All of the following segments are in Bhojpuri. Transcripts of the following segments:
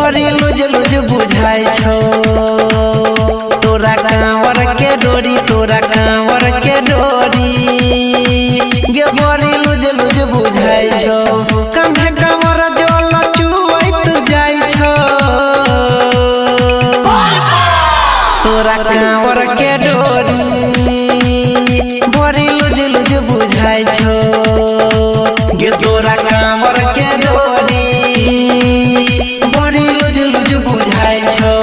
बड़ी लुज लुज बुझाई छो तोरा कांवर के डोरी तोरा कांवर के डोरी गे बड़ी लुज लुज बुझाई छो कंधे कांवर जल चुवैत जाई छो तोरा कांवर के डोरी बड़ी लुज लुज बुझाई छो गे तोरा कांवर के डोरी बड़ी लुज लुज बुझाई छो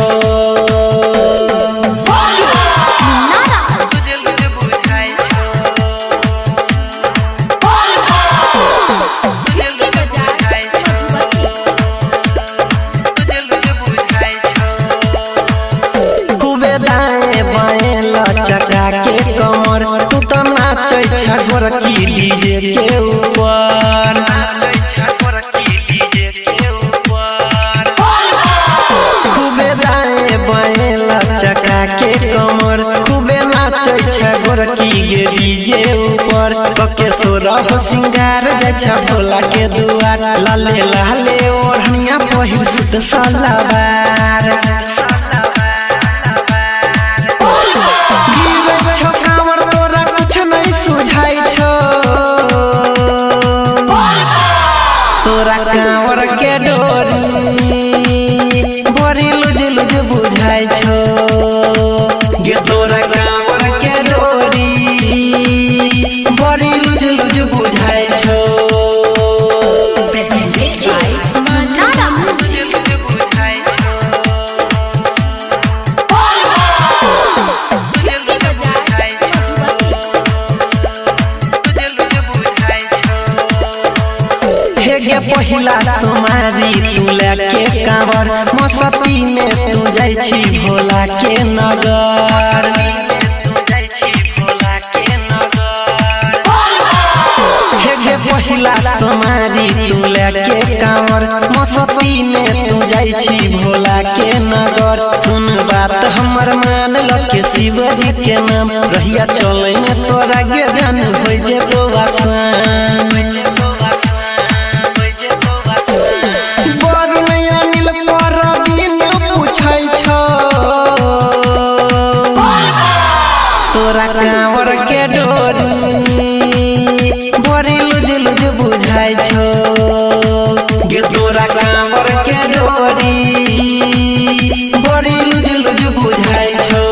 चचा के कमर तू तो नाचै छगोर की डीजे के ऊपर खूबे दाएं बाएं चचा के कमर खूबे नाचै छगोर की गे डीजे ऊपर कके सोरह सिंगार जाय छ भोला के दुआर लाले लाले ओढ़निया पहिर सुत सलवार तोरा कांवर के डोरी बड़ी लुज लुज बुझाई छो गे तोरा कांवर के डोरी बड़ी लुज लुज बुझाई छो गे पहिला सोमारी तू लेके कांवर मस्ती में तू जाई छी भोला के नगर गे पहिला सोमारी तू लेके कांवर मस्ती में तू जाई छी भोला के नगर सुन बात हमर मान ल के शिवजी के नाम रहिया चले में तोरा गे जान होई जे तो आसान तोरा कांवर के डोरी बड़ी लुज लुज बुझाई छो गे तोरा कांवर के डोरी बड़ी लुज लुज बुझाई छो।